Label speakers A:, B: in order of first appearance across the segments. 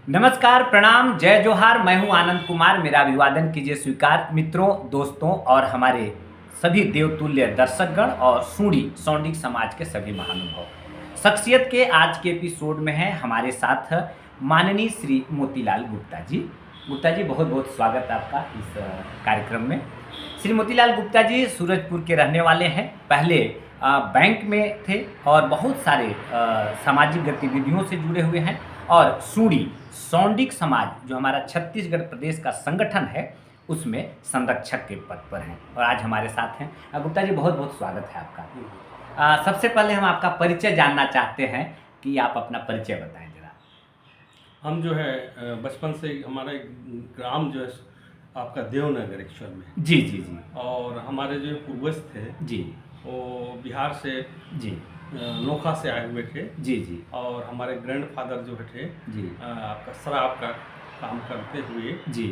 A: नमस्कार, प्रणाम, जय जोहार। मैं हूं आनंद कुमार। मेरा अभिवादन कीजिए स्वीकार। मित्रों, दोस्तों और हमारे सभी देवतुल्य दर्शकगण और सौंडिक समाज के सभी महानुभाव। शख्सियत के आज के एपिसोड में है हमारे साथ माननीय श्री मोतीलाल गुप्ता जी। गुप्ता जी, बहुत बहुत स्वागत है आपका इस कार्यक्रम में। श्री मोतीलाल गुप्ता जी सूरजपुर के रहने वाले हैं। पहले बैंक में थे और बहुत सारे सामाजिक गतिविधियों से जुड़े हुए हैं और सौंडिक समाज जो हमारा छत्तीसगढ़ प्रदेश का संगठन है उसमें संरक्षक के पद पर हैं और आज हमारे साथ हैं। गुप्ता जी, बहुत बहुत स्वागत है आपका। सबसे पहले हम आपका परिचय जानना चाहते हैं कि आप अपना परिचय बताएं जरा।
B: हम जो है बचपन से हमारा ग्राम जो है आपका देवनगर एक्चुअल में।
A: जी जी जी।
B: और हमारे जो पूर्वज थे
A: जी
B: वो बिहार से
A: जी
B: नोखा से आए हुए थे।
A: जी जी।
B: और हमारे ग्रैंडफादर जो थे
A: जी
B: आपका शराब का काम करते हुए
A: जी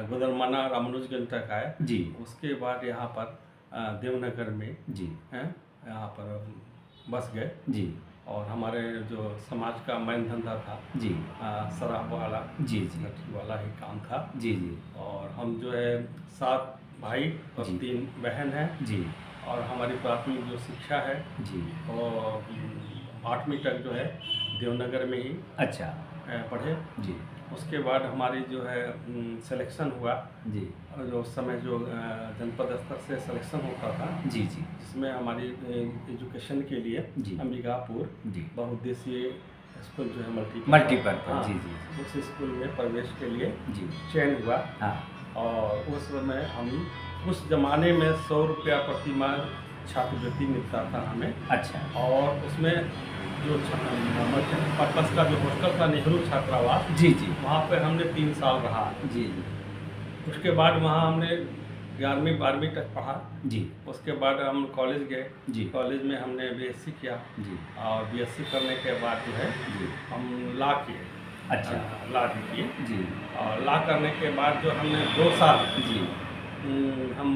B: गुदरमाना रामानुजगंज तक आए।
A: जी।
B: उसके बाद यहाँ पर देवनगर में
A: जी
B: हैं यहाँ पर बस गए।
A: जी
B: और हमारे जो समाज का मैन धंधा था
A: जी
B: शराब वाला
A: जी जी
B: लट्ठी वाला ही काम था।
A: जी जी
B: और हम जो है 7 भाई और
A: जी।
B: 3 बहन हैं।
A: जी
B: और हमारी प्राथमिक जो शिक्षा है
A: जी।
B: और 8वीं तक जो है देवनगर में ही
A: अच्छा।
B: पढ़े।
A: जी
B: उसके बाद हमारी जो है सिलेक्शन हुआ।
A: जी
B: जो उस समय जो जनपद स्तर से सिलेक्शन होता था
A: जी जी
B: जिसमें हमारी एजुकेशन के लिए
A: जी।
B: अंबिकापुर
A: जी
B: बहुउद्देशीय स्कूल जो है
A: मल्टीपर्पज। जी जी
B: उस स्कूल में प्रवेश के लिए
A: जी।
B: चयन हुआ।
A: हाँ।
B: और उस समय हम उस ज़माने में 100 रुपया प्रति माह छात्रवृत्ति मिलता था हमें।
A: अच्छा।
B: और उसमें जो पर्पस का जो हॉस्टल था नेहरू छात्रावास,
A: जी जी
B: वहाँ पे हमने 3 साल रहा।
A: जी जी
B: उसके बाद वहाँ हमने 11वीं 12वीं तक पढ़ा।
A: जी
B: उसके बाद हम कॉलेज गए।
A: जी।
B: कॉलेज में हमने बीएससी किया।
A: जी
B: और बीएससी करने के बाद जो है
A: जी।
B: हम लॉ किए।
A: अच्छा।
B: लॉ भी किए।
A: जी
B: और लॉ करने के बाद जो हमने 2 साल
A: जी।
B: हम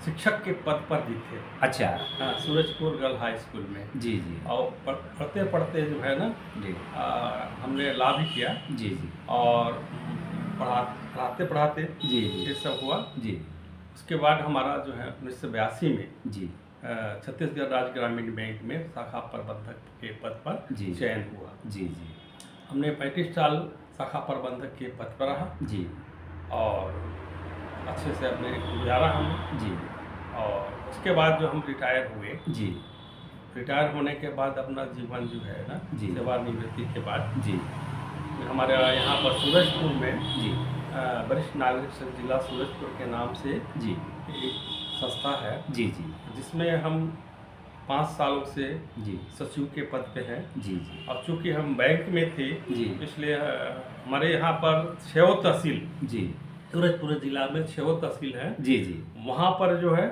B: शिक्षक के पद पर भी थे।
A: अच्छा।
B: हाँ, सूरजपुर गर्ल हाई स्कूल में।
A: जी जी।
B: और पढ़ते पढ़ते जो है ना
A: जी
B: हमने लॉ भी किया।
A: जी जी
B: और पढ़ाते पढ़ाते
A: जी
B: ये सब हुआ।
A: जी।
B: उसके बाद हमारा जो है 1982 में
A: जी
B: छत्तीसगढ़ राज्य ग्रामीण बैंक में शाखा प्रबंधक के पद पर
A: जी।
B: चयन हुआ।
A: जी जी
B: हमने 35 साल शाखा प्रबंधक के पद पर रहा।
A: जी
B: और अच्छे से अपने गुजारा हमने।
A: जी।
B: और उसके बाद जो हम रिटायर हुए,
A: जी
B: रिटायर होने के बाद अपना जीवन जो है ना
A: जी।
B: सेवानिवृत्ति के बाद
A: जी
B: हमारे यहाँ पर सूरजपुर में
A: जी
B: वरिष्ठ नागरिक संघ जिला सूरजपुर के नाम से
A: जी
B: एक संस्था है
A: जी जी
B: जिसमें हम 5 सालों से
A: जी
B: सचिव के पद पे हैं।
A: जी जी
B: और चूँकि हम बैंक में थे
A: जी।
B: इसलिए हमारे यहाँ पर 6 तहसील,
A: जी
B: सूरजपुर जिला में 6 तहसील है।
A: जी जी
B: वहाँ पर जो है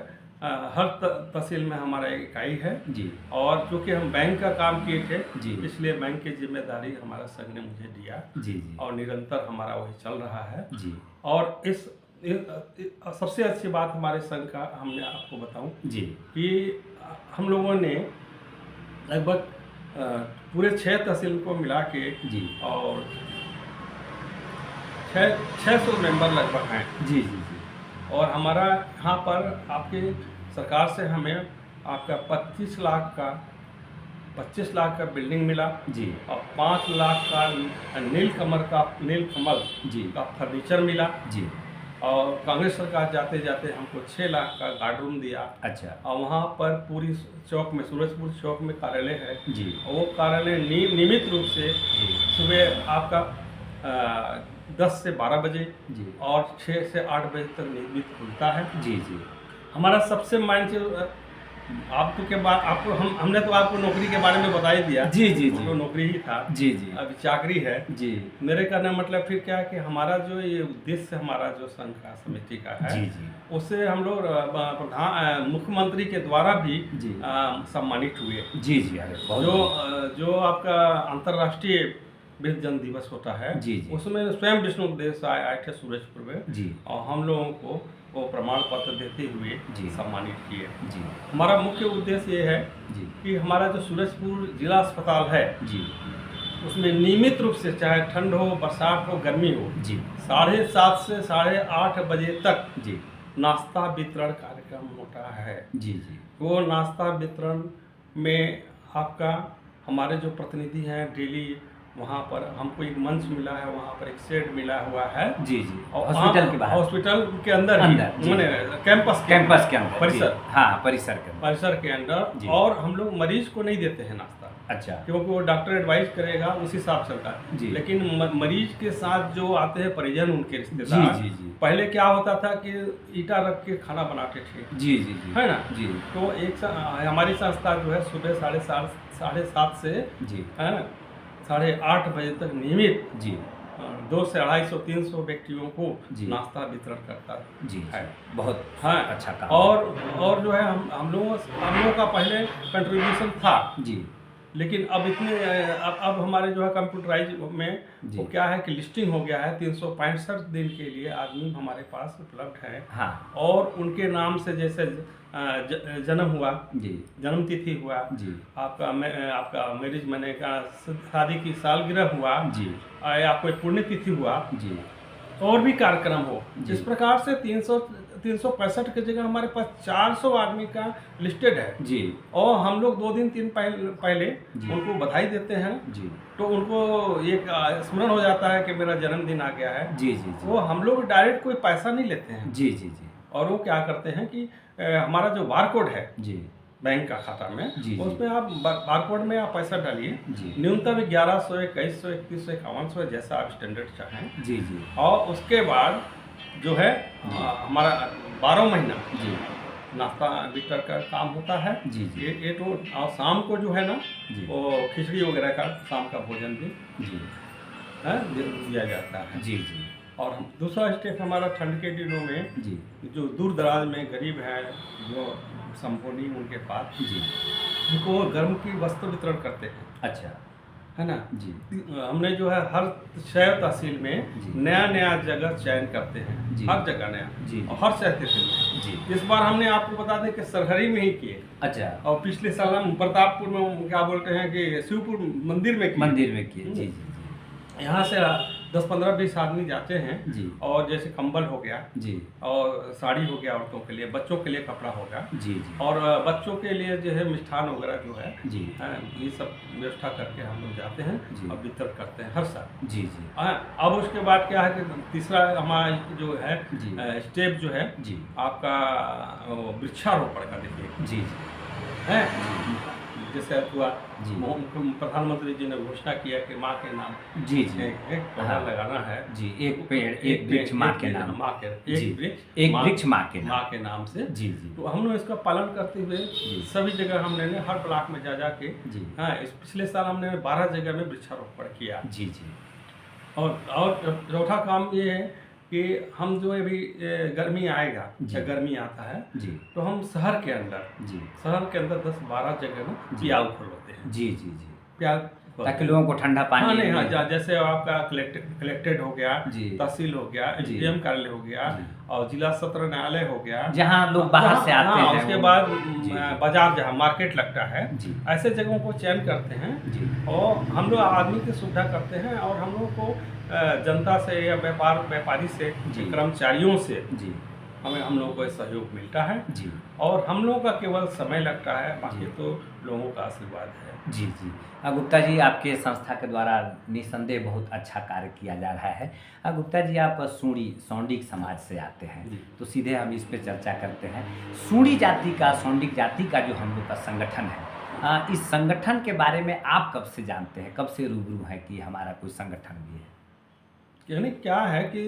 B: हर तहसील में हमारा एक इकाई है।
A: जी।
B: और चूँकि हम बैंक का काम किए थे
A: जी।
B: इसलिए बैंक की जिम्मेदारी हमारा संघ ने मुझे दिया।
A: जी जी
B: और निरंतर हमारा वही चल रहा है।
A: जी।
B: और इस सबसे अच्छी बात हमारे संघ का हमने आपको बताऊं
A: जी
B: कि हम लोगों ने लगभग पूरे 6 तहसील को मिला के
A: जी।
B: और 600 मेंबर लगभग हैं।
A: जी जी जी।
B: और हमारा यहाँ पर आपकी सरकार से हमें आपका 25 लाख का बिल्डिंग मिला।
A: जी।
B: और 5 लाख का नीलकमल
A: जी।
B: का फर्नीचर मिला।
A: जी।
B: और कांग्रेस सरकार जाते जाते हमको 6 लाख का गार्ड रूम दिया।
A: अच्छा।
B: और वहाँ पर पूरी चौक में सूरजपुर चौक में कार्यालय है।
A: जी।
B: और वो कार्यालय नियमित रूप से
A: जी।
B: सुबह आपका 10 से 12 बजे
A: जी।
B: और 6 से 8 बजे तक नियमित खुलता है।
A: जी जी।
B: हमारा सबसे आपको के बाद आपको हमने तो आपको नौकरी के बारे में बता ही दिया।
A: जी जी जी।
B: तो नौकरी ही था।
A: जी जी।
B: अभी चाकरी है।
A: जी।
B: मेरे कहने का मतलब फिर क्या है कि हमारा जो ये उद्देश्य हमारा जो संघ का समिति का है
A: जी जी।
B: उससे हम लोग मुख्यमंत्री के द्वारा भी
A: जी।
B: सम्मानित हुए।
A: जी जी। अरे बहुत
B: जो आपका अंतर्राष्ट्रीय वृद्धजन दिवस होता है
A: जी जी।
B: उसमें स्वयं विष्णुदेव साय आए थे सूरजपुर में।
A: जी।
B: और हम लोगों को वो प्रमाण पत्र देते हुए
A: जी।
B: सम्मानित किए।
A: जी।
B: हमारा मुख्य उद्देश्य ये है
A: जी।
B: कि हमारा जो सूरजपुर जिला अस्पताल है
A: जी।
B: उसमें नियमित रूप से, चाहे ठंड हो, बरसात हो, गर्मी हो,
A: जी
B: 7:30 से 8:30 बजे तक
A: जी
B: नाश्ता वितरण कार्यक्रम होता है।
A: जी जी
B: वो नाश्ता वितरण में आपका, हमारे जो प्रतिनिधि हैं डेली, वहाँ पर हमको एक मंच मिला है, वहाँ पर एक शेड मिला हुआ है।
A: जी जी
B: और
A: हॉस्पिटल के बाहर,
B: हॉस्पिटल के अंदर
A: अंदर, जी।
B: मैंने कैंपस
A: कैंपस के अंदर, जी।
B: परिसर
A: हाँ, परिसर के अंदर।
B: परिसर के अंदर।
A: जी।
B: और हम लोग मरीज को नहीं देते हैं नाश्ता,
A: अच्छा
B: क्योंकि वो डॉक्टर एडवाइस करेगा, उस हिसाब से चलता है।
A: जी।
B: लेकिन मरीज के साथ जो आते हैं परिजन, उनके
A: जी
B: रिश्तेदार,
A: जी जी
B: पहले क्या होता था कि ईटा रख के खाना बनाते थे,
A: जी जी जी
B: है ना।
A: जी
B: तो हमारी संस्था जो है सुबह 7:30 से
A: जी
B: 8:30 बजे तक नियमित
A: जी
B: 200 से 250-300 व्यक्तियों को
A: जी।
B: नाश्ता वितरण करता
A: जी
B: है।
A: बहुत
B: हाँ,
A: अच्छा काम।
B: और जो है हम लोगों का पहले कंट्रीब्यूशन था,
A: जी
B: लेकिन अब अब हमारे जो है कंप्यूटराइज में
A: जी।
B: वो क्या है कि लिस्टिंग हो गया है। 365 दिन के लिए आदमी हमारे पास उपलब्ध है।
A: हाँ
B: और उनके नाम से, जैसे जन्म हुआ,
A: जी
B: जन्म तिथि हुआ,
A: जी
B: आपका मैरिज मैंने का शादी की सालगिरह हुआ,
A: जी
B: या कोई पुण्यतिथि हुआ,
A: जी
B: और भी कार्यक्रम हो,
A: जी।
B: इस प्रकार से 365 की जगह हमारे पास 400 आदमी का लिस्टेड है।
A: जी
B: और हम लोग 2 दिन 3 पहले
A: जी।
B: उनको बधाई देते हैं,
A: जी
B: तो उनको एक स्मरण हो जाता है कि मेरा जन्मदिन आ गया है।
A: जी जी जी
B: वो हम लोग डायरेक्ट कोई पैसा नहीं लेते हैं।
A: जी जी जी
B: और वो क्या करते हैं कि हमारा जो बारकोड है
A: जी
B: बैंक का खाता में,
A: जी, जी।
B: उसमें आप बारकोड में आप पैसा डालिए।
A: जी।
B: न्यूनतम 1100, 2100, 3100, 5100, जैसा आप स्टैंडर्ड चाहें।
A: जी जी
B: और उसके बाद जो है हमारा 12 महीना
A: जी
B: नाश्ता वितरण का काम होता है।
A: जी, जी।
B: ये तो, और शाम को जो है ना,
A: जी।
B: वो खिचड़ी वगैरह का शाम का भोजन भी
A: जी
B: दिया जाता है।
A: जी जी
B: और दूसरा स्टेप हमारा ठंड के दिनों में,
A: जी
B: जो दूर दराज में गरीब हैं, जो संपत्ति उनके पास,
A: जी
B: उनको गर्म की वस्त्र वितरण करते हैं,
A: अच्छा
B: है ना।
A: जी
B: हमने जो है हर शहर तहसील में
A: जी।
B: नया जगह चयन करते हैं,
A: जी।
B: हर जगह नया,
A: जी।
B: और हर शहर तहसील में।
A: जी
B: इस बार हमने आपको बता दें कि सरहरी में ही किए,
A: अच्छा
B: और पिछले साल हम प्रतापपुर में, क्या बोलते हैं कि शिवपुर मंदिर में किए।
A: मंदिर में किए। जी जी
B: यहाँ से 10, 15, 20 आदमी जाते हैं।
A: जी
B: और जैसे कंबल हो गया,
A: जी
B: और साड़ी हो गया औरतों के लिए, बच्चों के लिए कपड़ा होगा,
A: जी जी
B: और बच्चों के लिए जो है मिष्ठान वगैरह जो है,
A: जी
B: ये सब व्यवस्था करके हम लोग जाते हैं
A: जी।
B: और वितरण करते हैं हर साल।
A: जी जी
B: अब उसके बाद क्या है कि तीसरा हमारा जो है
A: जी।
B: स्टेप जो है
A: जी
B: आपका वृक्षारोपण का, देखिए
A: जी
B: है। जैसे हुआ,
A: जी।
B: प्रधानमंत्री जी ने घोषणा किया कि माँ के नाम
A: जी जी
B: एक पौधा
A: हाँ।
B: लगाना है।
A: जी एक पेड़, एक वृक्ष माँ के नाम।
B: माँ के,
A: जी।
B: एक वृक्ष,
A: एक वृक्ष माँ के नाम।
B: माँ के नाम से।
A: जी जी
B: तो हम लोग इसका पालन करते हुए सभी जगह हमने हर ब्लॉक में जा के,
A: जी
B: इस पिछले साल हमने 12 जगह में वृक्षारोपण किया।
A: जी जी
B: और चौथा काम ये है कि हम जो अभी गर्मी आएगा,
A: जी।
B: या गर्मी आता है,
A: जी
B: तो हम शहर के अंदर
A: जी
B: 10-12 जगह में
A: जी।
B: प्याऊ खोलते हैं।
A: जी जी जी
B: प्याऊ
A: ताकि लोगों को ठंडा
B: हाँ,
A: पानी
B: नहीं, हाँ,
A: मिले।
B: जैसे आपका कलेक्टेड हो गया,
A: जी।
B: तहसील हो गया,
A: जी।
B: एसडीएम कार्यालय हो गया,
A: जी।
B: और जिला सत्र न्यायालय हो गया,
A: जहाँ लोग बाहर से आते
B: हाँ,
A: हैं
B: उसके
A: वो-
B: बाद
A: जी
B: बाजार जहाँ मार्केट लगता है,
A: जी
B: ऐसे जगहों को चयन करते हैं।
A: जी
B: और हम लोग आदमी की सुविधा करते हैं, और हम लोग को जनता से या व्यापारी से,
A: जी।
B: कर्मचारियों से
A: जी
B: हम लोगों को सहयोग मिलता है।
A: जी
B: और हम लोगों का केवल समय लगता है, बाकी
A: जी।
B: तो लोगों का आशीर्वाद है।
A: जी जी गुप्ता जी, आपके संस्था के द्वारा निसंदेह बहुत अच्छा कार्य किया जा रहा है। गुप्ता जी, आप सौंडिक समाज से आते हैं,
B: जी।
A: तो सीधे हम इस पे चर्चा करते हैं। सूड़ी जाति का, सौंडिक जाति का जो हम लोग का संगठन है, इस संगठन के बारे में आप कब से जानते हैं, कब से रूबरू हैं कि हमारा कोई संगठन भी है?
B: यानी क्या है कि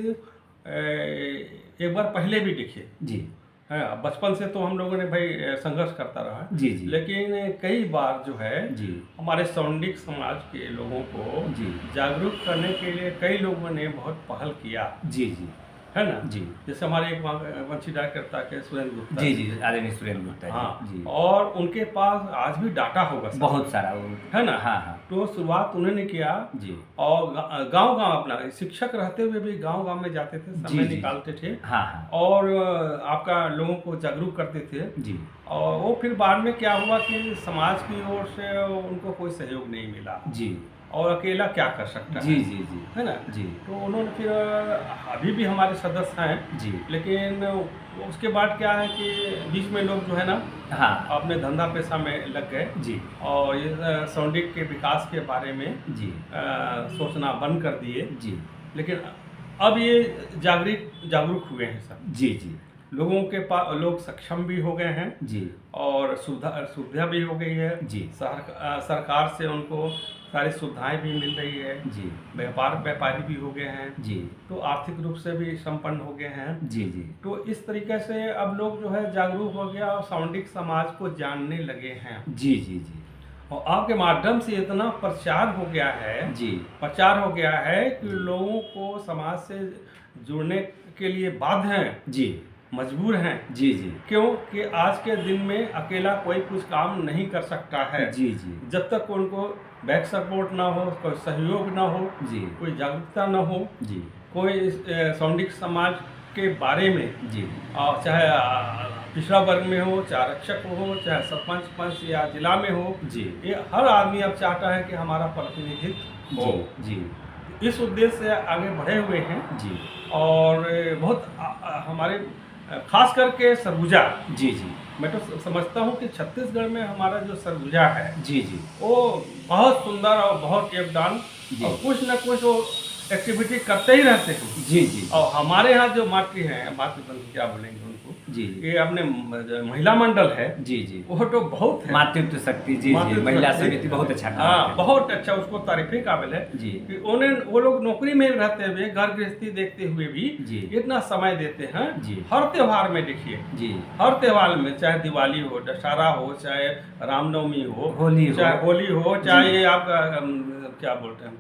B: एक बार पहले भी देखिए,
A: जी
B: है, बचपन से तो हम लोगों ने भाई संघर्ष करता रहा,
A: जी जी
B: लेकिन कई बार जो है
A: जी
B: हमारे सौंडिक समाज के लोगों को
A: जी
B: जागरूक करने के लिए कई लोगों ने बहुत पहल किया,
A: जी जी
B: है ना।
A: जी
B: जैसे हमारे एक वंशी डायरेक्टर के सुरेंद्र गुप्ता
A: जी जी आदरणीय सुरेंद्र गुप्ता जी।
B: हाँ,
A: जी
B: और उनके पास आज भी डाटा होगा सर,
A: बहुत सारा
B: है ना।
A: हाँ हाँ
B: तो शुरुआत उन्होंने किया,
A: जी
B: और गांव अपना शिक्षक रहते हुए भी गांव में जाते थे,
A: जी,
B: समय
A: जी।
B: निकालते थे,
A: हाँ हाँ
B: और आपका लोगों को जागरूक करते थे।
A: जी
B: और वो फिर बाद में क्या हुआ कि समाज की ओर से उनको कोई सहयोग नहीं मिला,
A: जी
B: और अकेला क्या कर सकता
A: जी जी जी
B: है ना।
A: जी
B: तो उन्होंने फिर अभी भी हमारे सदस्य हैं,
A: जी
B: लेकिन उसके बाद क्या है कि बीच में लोग जो है ना
A: हाँ
B: अपने धंधा पेशा में लग गए
A: जी
B: और ये सौंडिक के विकास के बारे में
A: जी
B: सोचना बंद कर दिए।
A: जी
B: लेकिन अब ये जागरूक हुए हैं सब
A: जी जी
B: लोगों के पास, लोग सक्षम भी हो गए हैं
A: जी
B: और सुविधा भी हो गई है।
A: जी
B: सरकार से उनको सारी सुविधाएं भी मिल रही है।
A: जी
B: व्यापारी भी हो गए हैं,
A: जी
B: तो आर्थिक रूप से भी संपन्न हो गए हैं।
A: जी जी
B: तो इस तरीके से अब लोग जो है जागरूक हो गया और सौंडिक समाज को जानने लगे हैं
A: जी जी जी
B: और आपके माध्यम से इतना प्रचार हो गया है,
A: जी
B: प्रचार हो गया है कि लोगों को समाज से जुड़ने के लिए बाध्य हैं,
A: जी
B: मजबूर हैं।
A: जी जी
B: क्योंकि आज के दिन में अकेला कोई कुछ काम नहीं कर सकता है।
A: जी जी
B: जब तक उनको बैक सपोर्ट ना हो, कोई सहयोग ना हो,
A: जी
B: कोई जागरूकता ना हो,
A: जी
B: कोई सौंडिक समाज के बारे में
A: जी
B: चाहे पिछड़ा वर्ग में हो, चाहे आरक्षक हो, चाहे सरपंच पंच या जिला में हो,
A: जी
B: ये हर आदमी अब चाहता है कि हमारा प्रतिनिधित्व हो।
A: जी
B: इस उद्देश्य से आगे बढ़े हुए हैं
A: जी
B: और बहुत हमारे खास करके सरगुजा,
A: जी जी
B: मैं तो समझता हूँ कि छत्तीसगढ़ में हमारा जो सरगुजा है
A: जी जी
B: वो बहुत सुंदर और बहुत योगदान
A: जी।
B: और कुछ न कुछ वो एक्टिविटी करते ही रहते हैं।
A: जी जी
B: और हमारे यहाँ जो मातृबंधु क्या बोलेंगे उनको,
A: जी जी
B: ये अपने महिला मंडल है,
A: जी जी
B: वो तो बहुत है।
A: मातृत्व शक्ति जी जी
B: मातृत्व
A: महिला
B: शक्ति,
A: समिति बहुत अच्छा काम
B: हाँ
A: करती है।
B: बहुत अच्छा, उसको तारीफे काबिल है
A: जी
B: कि उन्हें वो लोग नौकरी में रहते हुए, घर गृहस्थी देखते हुए भी
A: जी
B: इतना समय देते हैं।
A: जी
B: हर त्योहार में देखिए,
A: जी
B: हर त्योहार में, चाहे दिवाली हो, दशहरा हो, चाहे रामनवमी हो,
A: होली हो,
B: चाहे होली हो, चाहे ये आपका क्या बोलते हैं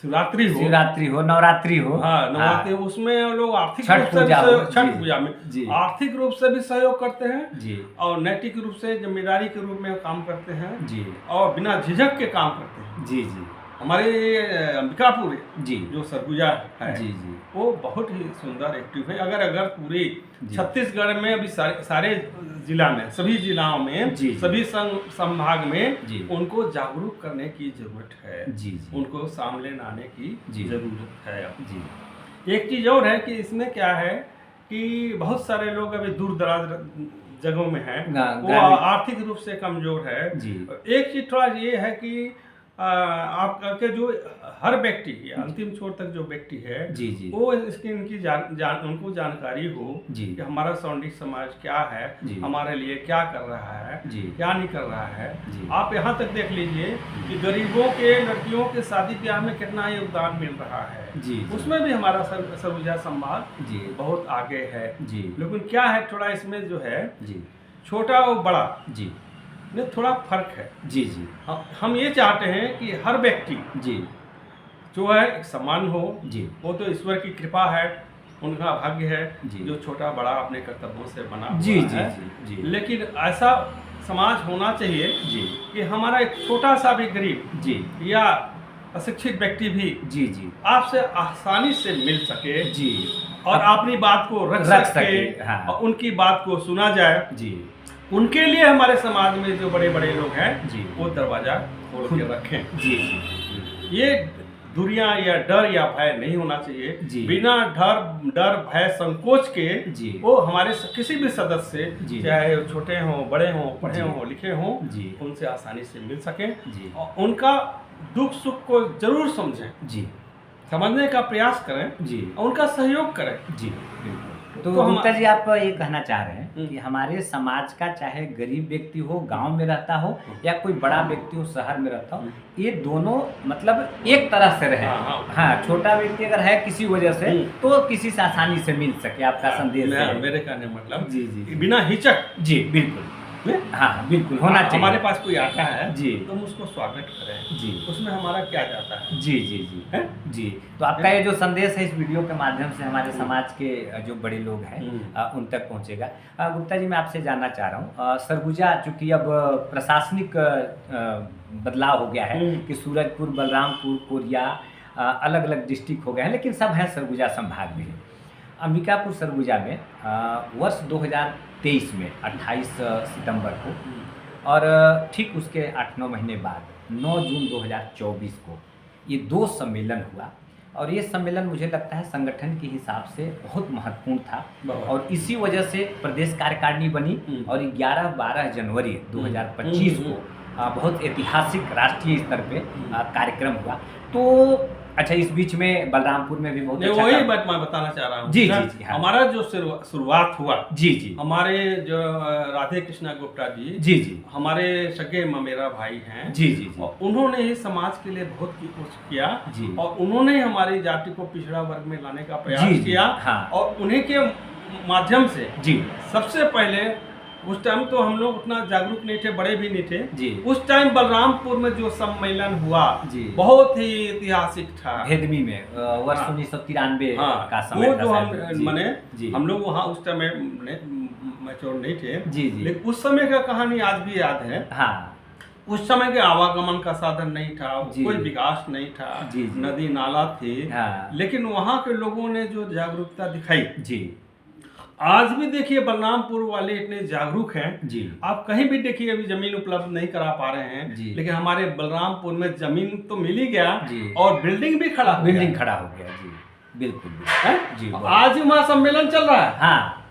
B: शिवरात्रि हो,
A: शिवरात्रि हो, नवरात्रि हो,
B: हाँ नवरात्रि, उसमें लोग आर्थिक
A: छठ
B: रूप से
A: पूजा हो,
B: भी छठ
A: जी,
B: पूजा में
A: जी।
B: आर्थिक रूप से भी सहयोग करते हैं
A: जी
B: और नैतिक रूप से जिम्मेदारी के रूप में काम करते हैं
A: जी
B: और बिना झिझक के काम करते हैं।
A: जी जी
B: हमारे अंबिकापुर
A: जी
B: जो सरगुजा है
A: जी जी
B: वो बहुत ही सुंदर एक्टिव है। अगर पूरे
A: जी।
B: छत्तीसगढ़ में अभी सारे जिला में, सभी जिलाओं में,
A: जी, जी।
B: सभी संभाग में
A: जी।
B: उनको जागरूक करने की जरूरत है,
A: जी जी
B: उनको सामने लाने की
A: जी।
B: जरूरत है।
A: जी
B: एक चीज और है कि इसमें क्या है कि बहुत सारे लोग अभी दूर दराज जगहों में हैं, वो
A: ग्रामीण-
B: आर्थिक रूप से कमजोर है।
A: जी
B: एक चीज थोड़ा ये है कि आपके जो हर व्यक्ति, अंतिम छोर तक जो व्यक्ति है,
A: जी जी
B: वो इसकी इनकी उनको जानकारी हो
A: जी
B: कि हमारा सौंडिक समाज क्या है,
A: जी।
B: हमारे लिए क्या कर रहा है,
A: जी
B: क्या नहीं कर रहा है।
A: जी।
B: आप यहाँ तक देख लीजिए कि गरीबों के लड़कियों के शादी ब्याह में कितना योगदान मिल रहा है,
A: जी
B: उसमें भी हमारा सरगुजा समाज
A: जी
B: बहुत आगे है।
A: जी
B: लेकिन क्या है, थोड़ा इसमें जो है
A: जी
B: छोटा और बड़ा
A: जी
B: में थोड़ा फर्क है।
A: जी जी
B: हम ये चाहते हैं कि हर व्यक्ति
A: जी
B: जो है समान हो,
A: जी
B: वो तो ईश्वर की कृपा है, उनका भाग्य है
A: जी।
B: जो छोटा बड़ा अपने कर्तव्यों से बना हुआ
A: जी जी
B: है।
A: जी जी
B: लेकिन ऐसा समाज होना चाहिए
A: जी
B: कि हमारा एक छोटा सा भी गरीब
A: जी
B: या अशिक्षित व्यक्ति भी
A: जी जी
B: आपसे आसानी से मिल सके
A: जी
B: और अपनी बात को रख
A: रख
B: सके,
A: सके, हाँ।
B: और उनकी बात को सुना जाए।
A: जी
B: उनके लिए हमारे समाज में जो बड़े बड़े लोग हैं
A: जी।
B: वो दरवाजा खोल के रखें।
A: जी जी
B: ये दूरियां या डर या भय नहीं होना चाहिए।
A: जी।
B: बिना डर भय संकोच के
A: जी।
B: वो हमारे किसी भी सदस्य
A: जी।
B: से, चाहे छोटे हों, बड़े हों, पढ़े
A: जी।
B: हों, लिखे हों,
A: जी।
B: उनसे आसानी से मिल सकें
A: जी
B: और उनका दुख सुख को जरूर समझें,
A: जी
B: समझने का प्रयास करें
A: जी
B: और उनका सहयोग करें।
A: जी बिल्कुल। तो
B: तो हम-
A: गुप्ता जी आप ये कहना चाह रहे हैं कि हमारे समाज का चाहे गरीब व्यक्ति हो, गांव में रहता हो, या कोई बड़ा व्यक्ति हो, शहर में रहता हो, ये दोनों मतलब एक तरह से रहे।
B: हाँ,
A: हाँ छोटा व्यक्ति अगर है किसी वजह से तो किसी से आसानी से मिल सके, आपका संदेश है।
B: मेरे कहने मतलब
A: जी जी जी।
B: बिना हिचक
A: जी बिल्कुल,
B: में
A: हाँ बिल्कुल होना चाहिए।
B: हमारे पास कोई आता है
A: जी।
B: तो हम उसको स्वागत करें,
A: जी
B: उसमें हमारा क्या जाता है।
A: जी जी जी
B: है?
A: जी। तो आपका ये जो संदेश है इस वीडियो के माध्यम से हमारे समाज के जो बड़े लोग हैं उन तक पहुंचेगा। गुप्ता जी मैं आपसे जानना चाह रहा हूँ, सरगुजा चूँकि अब प्रशासनिक बदलाव हो गया है कि सूरजपुर, बलरामपुर, कोरिया अलग अलग डिस्ट्रिक्ट हो गए हैं, लेकिन सब हैं सरगुजा संभाग में। अंबिकापुर सरगुजा में वर्ष 2023 में 28 सितंबर को और ठीक उसके 8-9 महीने बाद 9 जून 2024 को ये 2 सम्मेलन हुआ और ये सम्मेलन मुझे लगता है संगठन के हिसाब से बहुत महत्वपूर्ण था
B: बहुत।
A: और इसी वजह से प्रदेश कार्यकारिणी बनी और 11-12 जनवरी 2025 को बहुत ऐतिहासिक राष्ट्रीय स्तर पे कार्यक्रम हुआ। तो अच्छा, इस बीच में बलरामपुर में भी बहुत
B: नहीं,
A: अच्छा
B: वही
A: काम-
B: बात मैं बताना चाह रहा हूँ।
A: जी, जी, जी, हाँ।
B: हमारा जो शुरुआत हुआ,
A: जी जी
B: हमारे जो राधे कृष्णा गुप्ता जी
A: जी जी
B: हमारे सगे ममेरा भाई हैं,
A: जी जी जी
B: और उन्होंने ही समाज के लिए बहुत कुछ किया
A: जी।
B: और उन्होंने हमारी जाति को पिछड़ा वर्ग में लाने का प्रयास
A: जी, जी,
B: किया।
A: हाँ।
B: और उन्हीं के माध्यम से
A: जी
B: सबसे पहले, उस टाइम तो हम लोग उतना जागरूक नहीं थे, बड़े भी नहीं थे
A: जी।
B: उस टाइम बलरामपुर में जो सम्मेलन हुआ
A: जी।
B: बहुत ही ऐतिहासिक था।
A: भेदमी में वर्ष
B: हाँ।
A: 1993
B: हाँ,
A: का समय
B: वो
A: था
B: जो
A: शायद।
B: हम
A: जी,
B: माने
A: जी
B: हम लोग वहाँ उस टाइम मैच्योर नहीं थे,
A: जी जी
B: लेकिन उस समय का कहानी आज भी याद है।
A: हाँ
B: उस समय के आवागमन का साधन नहीं था,
A: जी।
B: कोई विकास नहीं था,
A: जी, जी।
B: नदी नाला थे,
A: हाँ
B: लेकिन वहाँ के लोगों ने जो जागरूकता दिखाई,
A: जी
B: आज भी देखिए बलरामपुर वाले इतने जागरूक हैं।
A: जी
B: आप कहीं भी देखिए अभी जमीन उपलब्ध नहीं करा पा रहे हैं,
A: जी।
B: लेकिन हमारे बलरामपुर में जमीन तो मिल ही गया
A: जी।
B: और बिल्डिंग भी खड़ा हो गया।
A: बिल्डिंग खड़ा हो गया। जी बिल्कुल बिल्कुल।
B: हैं?
A: जी बोलो।
B: आज ही वहाँ सम्मेलन चल रहा है।
A: हाँ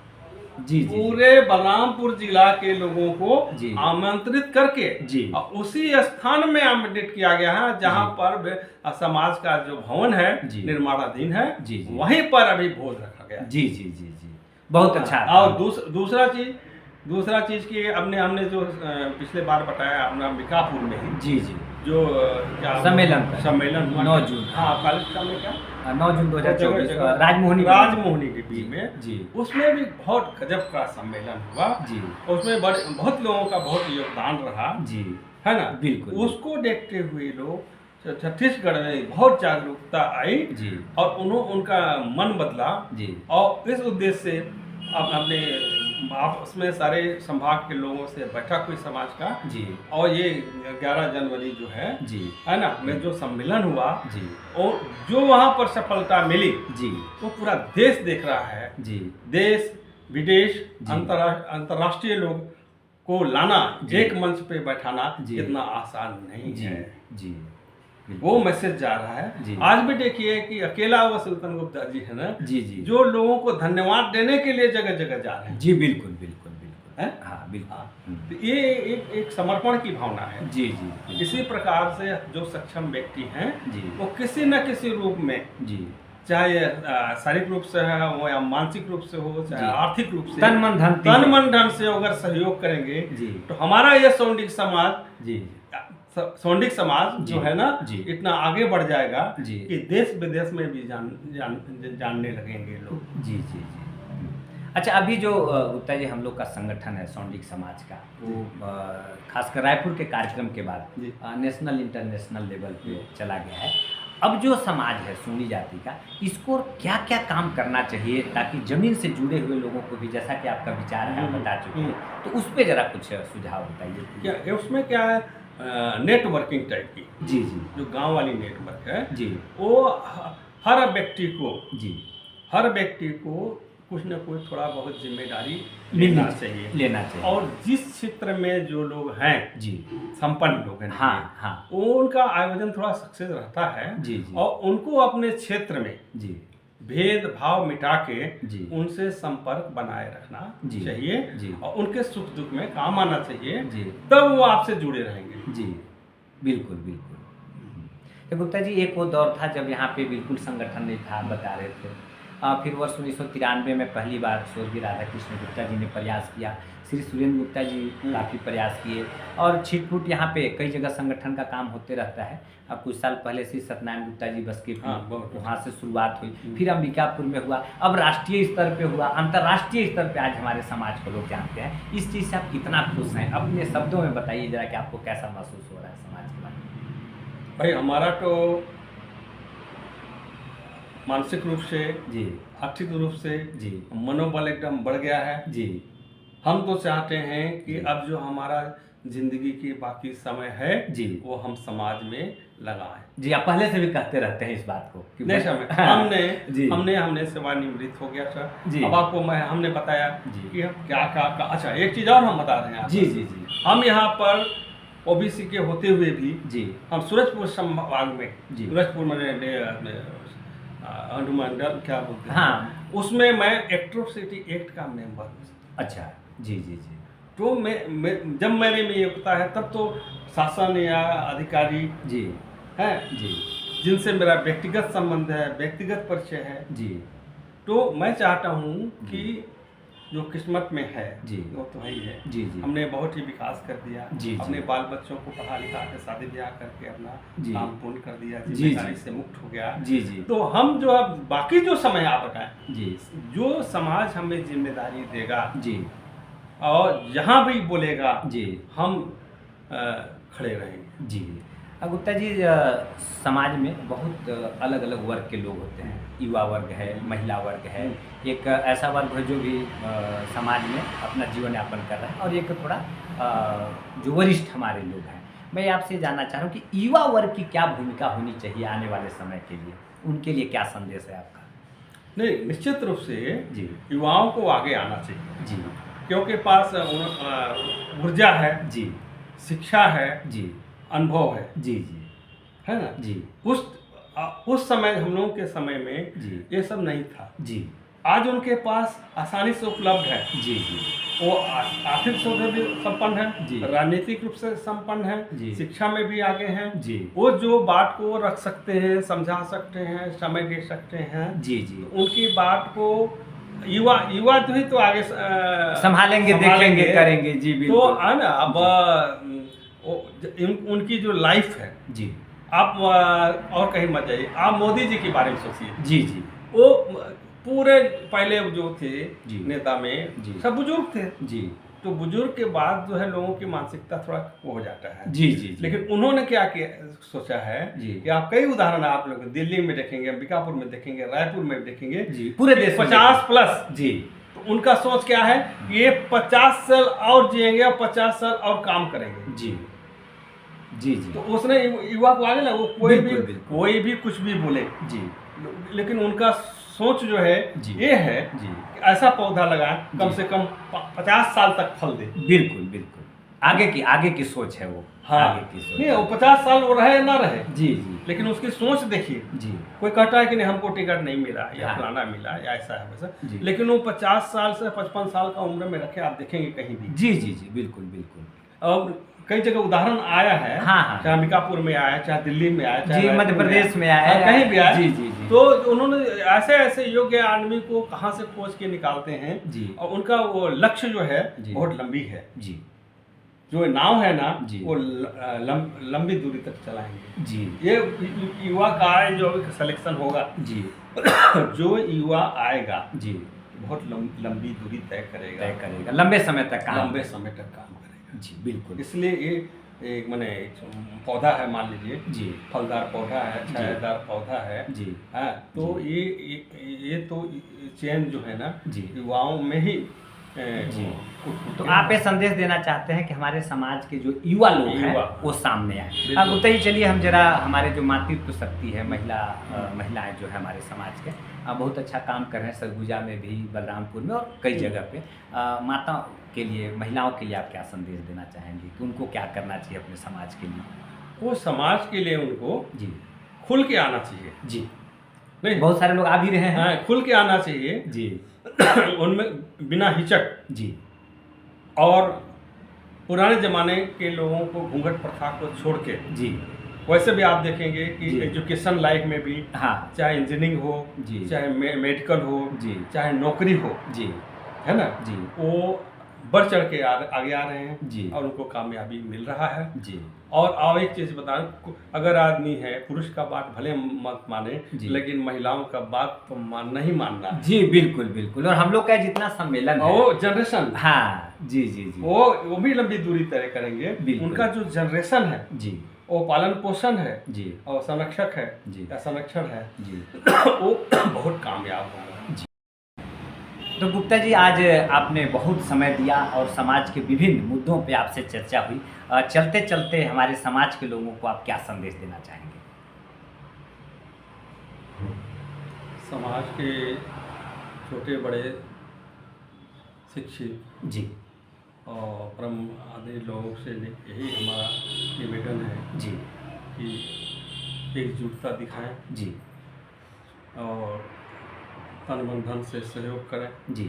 A: जी जी
B: पूरे बलरामपुर जिला के लोगों को
A: जी।
B: आमंत्रित करके
A: जी।
B: और उसी स्थान में आमंत्रित किया गया है जहां
A: जी।
B: पर समाज का जो भवन है
A: जी।
B: निर्माणाधीन है,
A: जी, जी।
B: वहीं पर अभी भोज रखा गया।
A: जी जी जी जी बहुत अच्छा।
B: और दूसरा चीज की हमने जो पिछले बार बताया अपना मिकापुर में ही
A: जी जी
B: जो क्या सम्मेलन हुआ
A: 9 जून।
B: हाँ, कॉलेज का में क्या
A: 9 जून 2024
B: जगह- राजमोहनी के बीच में,
A: जी
B: उसमें भी बहुत गजब का सम्मेलन हुआ।
A: जी
B: उसमें बहुत लोगों का बहुत योगदान रहा,
A: जी
B: है ना।
A: बिल्कुल।
B: उसको देखते हुए लोग छत्तीसगढ़ में बहुत जागरूकता आई
A: जी
B: और उनका मन बदला
A: जी
B: और इस उद्देश्य से अपने आपस में सारे संभाग के लोगों से बैठक हुई समाज का।
A: जी
B: और ये 11 जनवरी जो
A: जी
B: है ना, में जो सम्मेलन हुआ
A: जी
B: और जो वहाँ पर सफलता मिली
A: जी
B: वो पूरा देश देख रहा है।
A: जी
B: देश विदेश
A: जी।
B: अंतर्राष्ट्रीय लोग को लाना,
A: जी।
B: एक मंच पे बैठाना
A: जी।
B: इतना आसान नहीं
A: जी
B: है।
A: जी
B: वो मैसेज जा रहा है।
A: जी।
B: आज भी देखिए कि अकेला वो सुल्तान गुप्ता जी है ना,
A: जी जी
B: जो लोगों को धन्यवाद देने के लिए जगह जगह जा रहे हैं।
A: जी बिल्कुल बिल्कुल बिल्कुल
B: हैं?
A: हाँ बिल्कुल।
B: तो ये एक समर्पण की भावना है।
A: जी जी
B: इसी प्रकार से जो सक्षम व्यक्ति हैं
A: जी
B: वो किसी न किसी रूप में,
A: जी
B: चाहे शारीरिक रूप से हो या मानसिक रूप से हो, चाहे
A: जी।
B: आर्थिक रूप से,
A: तन मन धन
B: से अगर सहयोग करेंगे
A: जी
B: तो हमारा ये सौंडिक समाज
A: जी।
B: जो है ना,
A: जी।
B: इतना आगे बढ़ जाएगा
A: जी।
B: कि देश विदेश में भी जानने लगेंगे लोग।
A: जी जी जी अच्छा, अभी जो गुप्ता जी हम लोग का संगठन है सौंडिक समाज का, वो खासकर रायपुर के कार्यक्रम के बाद
B: जी।
A: नेशनल इंटरनेशनल लेवल पे चला गया है। अब जो समाज है सोनी जाति का, इसको क्या क्या काम करना चाहिए ताकि जमीन से जुड़े हुए लोगों को भी, जैसा कि आपका विचार है आप बता चुके हैं, तो उस पर जरा कुछ सुझाव बताइए।
B: क्या उसमें क्या है, नेटवर्किंग टाइप की,
A: जी जी
B: जो गांव वाली नेटवर्क है,
A: जी
B: वो हर व्यक्ति को कुछ न कुछ थोड़ा बहुत जिम्मेदारी लेना चाहिए। और जिस क्षेत्र में जो लोग हैं,
A: जी
B: संपन्न लोग हैं,
A: हाँ हाँ
B: वो उनका आयोजन थोड़ा सक्सेस रहता है।
A: जी जी
B: और उनको अपने क्षेत्र में
A: जी
B: भेदभाव मिटा के
A: जी
B: उनसे संपर्क बनाए रखना
A: जी।
B: चाहिए
A: जी।
B: और उनके सुख दुख में काम आना चाहिए,
A: जी
B: तब वो आपसे जुड़े रहेंगे।
A: जी बिल्कुल बिल्कुल। तो गुप्ता जी, एक वो दौर था जब यहाँ पे बिल्कुल संगठन नहीं था, आप बता रहे थे। फिर वर्ष 1993 में पहली बार स्वर्गीय राधा कृष्ण गुप्ता जी ने प्रयास किया, श्री सुरेंद्र गुप्ता जी काफ़ी प्रयास किए और छिटपुट यहाँ पे कई जगह संगठन का काम होते रहता है। अब कुछ साल पहले से सत्यनारायण गुप्ता जी बस के वहाँ से शुरुआत हुई, फिर अंबिकापुर में हुआ, अब राष्ट्रीय स्तर पे हुआ, अंतर्राष्ट्रीय स्तर पे आज हमारे समाज को लोग जानते हैं। इस चीज़ से आप कितना खुश हैं, अपने शब्दों में बताइए जरा कि आपको कैसा महसूस हो रहा है समाज के बारे में।
B: भाई हमारा तो मानसिक रूप से,
A: जी
B: आर्थिक रूप से
A: जी
B: मनोबल एकदम बढ़ गया है।
A: जी
B: हम तो चाहते हैं कि अब जो हमारा जिंदगी की बाकी समय है
A: जी
B: वो हम समाज में लगाएं।
A: जी, आप पहले से भी कहते रहते हैं इस बात को कि
B: नहीं सर,
A: जी।
B: हमने सेवानिवृत्त हो गया सर।
A: जी।
B: अब आपको हमने बताया
A: जी।
B: कि हम क्या क्या अच्छा, एक चीज़ और हम बता रहे हैं आपको।
A: जी जी जी
B: हम यहाँ पर ओबीसी के होते हुए भी
A: जी
B: हम सूरजपुर संभाग में,
A: जी।
B: सूरजपुर में अनुमंडल क्या बोलते हैं,
A: हाँ।
B: उसमें मैं एट्रोसिटी एक्ट का मेंबर हूँ।
A: अच्छा। जी जी जी
B: तो जब मैंने में ये होता है तब तो शासन या अधिकारी
A: जी
B: हैं
A: जी
B: जिनसे मेरा व्यक्तिगत संबंध है, व्यक्तिगत परिचय है,
A: जी
B: तो मैं चाहता हूँ
A: जी।
B: कि जो किस्मत में है
A: जी।
B: वो तो है ही है।
A: जी जी
B: हमने बहुत ही विकास कर दिया,
A: जी जी।
B: अपने बाल बच्चों को पढ़ा लिखा के शादी ब्याह करके अपना
A: जी।
B: काम पूर्ण कर दिया,
A: जी,
B: जिम्मेदारी
A: जी।
B: से मुक्त हो गया।
A: जी जी
B: तो हम जो अब बाकी जो समय आप बताएं,
A: जी
B: जो समाज हमें जिम्मेदारी देगा
A: जी
B: और जहाँ भी बोलेगा
A: जी
B: हम खड़े रहेंगे।
A: जी। गुप्ता जी, समाज में बहुत अलग अलग वर्ग के लोग होते हैं। युवा वर्ग है, महिला वर्ग है, एक ऐसा वर्ग है जो भी समाज में अपना जीवन यापन कर रहा है, और एक थोड़ा जो वरिष्ठ हमारे लोग हैं। मैं आपसे जानना चाह रहा हूँ कि युवा वर्ग की क्या भूमिका होनी चाहिए आने वाले समय के लिए, उनके लिए क्या संदेश है आपका?
B: नहीं, निश्चित रूप से
A: जी
B: युवाओं को आगे आना चाहिए,
A: जी
B: क्योंकि पास ऊर्जा है,
A: जी
B: शिक्षा है,
A: जी
B: अनुभव है
A: जी जी
B: है ना।
A: जी
B: उस समय हम लोगों के समय में
A: जी
B: ये सब नहीं था।
A: जी
B: आज उनके पास आसानी से उपलब्ध है।
A: जी जी
B: वो आर्थिक रूप से भी संपन्न है,
A: जी।
B: राजनीतिक रूप से संपन्न है,
A: जी।
B: शिक्षा में भी आगे हैं।
A: जी
B: वो जो बात को रख सकते हैं, समझा सकते हैं, समय दे सकते हैं,
A: जी जी
B: उनकी बात को युवा युवा तो ही तो आगे
A: संभालेंगे, देखेंगे, करेंगे। जी
B: तो
A: बिल्कुल।
B: है ना। अब उनकी जो लाइफ है,
A: जी
B: आप और कहीं मत जाइए, आप मोदी जी के बारे में सोचिए।
A: जी जी
B: वो पूरे पहले जो थे
A: जी।
B: नेता में
A: जी।
B: सब बुजुर्ग थे,
A: जी
B: तो बुजुर्ग के बाद जो है लोगों की मानसिकता थोड़ा वो हो जाता है।
A: जी जी जी।
B: लेकिन उन्होंने क्या किया, सोचा है
A: जी।
B: कि आप कई उदाहरण आप लोग दिल्ली में देखेंगे, अंबिकापुर में देखेंगे, रायपुर में देखेंगे,
A: जी, पूरे देश में
B: 50 प्लस।
A: जी
B: तो उनका सोच क्या है, ये 50 साल और जिएंगे और 50 साल और काम करेंगे।
A: जी जी जी
B: तो उसने युवा को आगे लगा, वो कोई
A: बिल्कुल,
B: भी
A: बिल्कुल।
B: कोई भी कुछ भी बोले,
A: जी
B: लेकिन उनका सोच जो है
A: जी।
B: ये है
A: जी
B: कि ऐसा पौधा लगाएं कम
A: जी।
B: से कम 50 साल तक फल दे।
A: बिल्कुल बिल्कुल। आगे की सोच है वो।
B: हाँ,
A: आगे की सोच।
B: नहीं वो 50 साल वो रहे ना रहे,
A: जी जी
B: लेकिन उसकी सोच देखिए।
A: जी
B: कोई कहता है कि नहीं हमको टिकट नहीं मिला या
A: हाँ।
B: फलाना मिला या ऐसा है वैसा,
A: जी।
B: लेकिन वो 50 साल से 55 साल का उम्र में रखे आप देखेंगे कहीं भी।
A: जी जी जी बिल्कुल बिल्कुल।
B: अब कई जगह उदाहरण आया है,
A: हाँ, हाँ।
B: चाहे अंबिकापुर में आया, चाहे दिल्ली में आया, चाहे
A: जी,
B: रायपुर
A: मध्य प्रदेश में आया,
B: हाँ, कहीं भी आया।
A: जी, जी, जी।
B: तो उन्होंने ऐसे ऐसे योग्य आदमी को कहाँ से खोज के निकालते हैं
A: जी।
B: और उनका वो लक्ष्य जो है
A: जी।
B: बहुत लंबी है।
A: जी
B: जो नाव है ना
A: जी।
B: वो लंबी दूरी तक चलाएंगे।
A: जी
B: ये युवा का जो सिलेक्शन होगा,
A: जी
B: जो युवा आएगा
A: जी
B: बहुत लंबी दूरी तय करेगा,
A: तय करेगा, लंबे समय तक काम।
B: लंबे समय तक काम करेगा।
A: जी बिल्कुल।
B: इसलिए ये एक मैंने पौधा है, मान लीजिए
A: जी
B: फलदार पौधा है, छायादार पौधा है,
A: जी
B: हाँ, तो ये तो चेन जो है ना
A: जी।
B: युवाओं में ही
A: जी।
B: उठ
A: तो
B: के-
A: आप ये संदेश देना चाहते हैं कि हमारे समाज के जो युवा लोग हैं
B: युवा।
A: वो सामने आए।
B: बिल्कुल।
A: अब गुप्ता जी, चलिए हम जरा हमारे जो मातृत्व शक्ति है, महिलाएं जो है हमारे समाज के, बहुत अच्छा काम कर रहे हैं। सरगुजा में भी, बलरामपुर में और कई जगह पे माताओं के लिए, महिलाओं के लिए आप क्या संदेश देना चाहेंगे कि उनको क्या करना चाहिए अपने समाज के लिए?
B: वो समाज के लिए उनको
A: जी
B: खुल के आना चाहिए।
A: जी
B: नहीं,
A: बहुत सारे लोग आ भी रहे हैं।
B: हाँ, खुल के आना चाहिए
A: जी
B: उनमें बिना हिचक।
A: जी
B: और पुराने ज़माने के लोगों को घूंघट प्रथा को छोड़ के,
A: जी
B: वैसे भी आप देखेंगे कि
A: जी।
B: एजुकेशन लाइफ में भी,
A: हाँ
B: चाहे इंजीनियरिंग हो,
A: जी।
B: चाहे मेडिकल हो,
A: जी।
B: चाहे नौकरी हो,
A: जी
B: है ना,
A: जी
B: वो बढ़ चढ़ के आगे आ रहे हैं
A: जी।
B: और उनको कामयाबी मिल रहा है।
A: जी
B: और एक चीज़ बताएं, अगर आदमी है, पुरुष का बात भले मत माने,
A: जी।
B: लेकिन महिलाओं का बात तो नहीं मानना है।
A: जी बिल्कुल बिल्कुल। और हम लोग का जितना सम्मेलन
B: और
A: है,
B: वो जनरेशन,
A: हाँ जी जी जी
B: वो भी लंबी दूरी तय करेंगे।
A: बिल्कुल।
B: उनका जो जनरेशन है
A: जी
B: वो पालन पोषण है
A: जी
B: और संरक्षक है
A: जी।
B: या संरक्षण है,
A: जी
B: वो बहुत कामयाब होगा।
A: तो गुप्ता जी, आज आपने बहुत समय दिया और समाज के विभिन्न मुद्दों पे आपसे चर्चा हुई। चलते चलते हमारे समाज के लोगों को आप क्या संदेश देना चाहेंगे?
B: समाज के छोटे बड़े शिक्षित
A: जी
B: और परम आदि लोगों से यही हमारा निवेदन है
A: जी
B: कि एकजुटता दिखाएं
A: जी
B: और तन मन धन से सहयोग करें
A: जी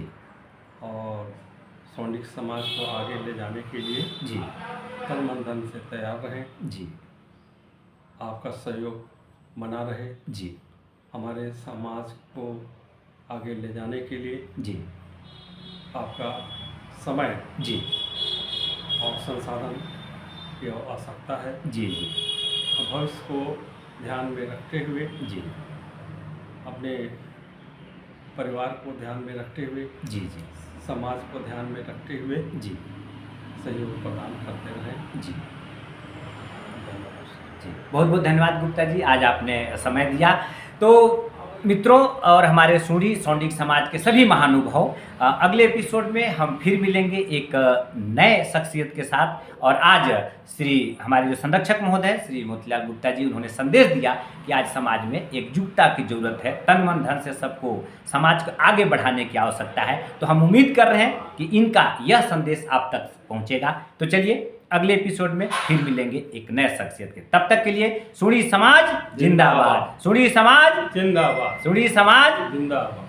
B: और सौंडिक समाज को आगे ले जाने के लिए
A: जी
B: तन मन धन से तैयार रहें।
A: जी
B: आपका सहयोग बना रहे।
A: जी
B: हमारे समाज को आगे ले जाने के लिए
A: जी
B: आपका समय
A: जी
B: और संसाधन की आवश्यकता है।
A: जी जी
B: भविष्य को ध्यान में रखते हुए,
A: जी
B: अपने परिवार को ध्यान में रखते हुए,
A: जी जी
B: समाज को ध्यान में रखते हुए
A: जी
B: सहयोग प्रदान करते रहें।
A: जी जी बहुत बहुत धन्यवाद गुप्ता जी, आज आपने समय दिया। तो मित्रों और हमारे सूढ़ी सौंडिक समाज के सभी महानुभाव, अगले एपिसोड में हम फिर मिलेंगे एक नए शख्सियत के साथ। और आज श्री हमारे जो संरक्षक महोदय श्री मोतीलाल गुप्ता जी, उन्होंने संदेश दिया कि आज समाज में एकजुटता की जरूरत है, तन मन धन से सबको समाज को आगे बढ़ाने की आवश्यकता है। तो हम उम्मीद कर रहे हैं कि इनका यह संदेश आप तक पहुंचेगा। तो चलिए अगले एपिसोड में फिर मिलेंगे एक नए शख्सियत के। तब तक के लिए सूढ़ी समाज जिंदाबाद, सूढ़ी समाज
B: जिंदाबाद,
A: सूढ़ी समाज
B: जिंदाबाद।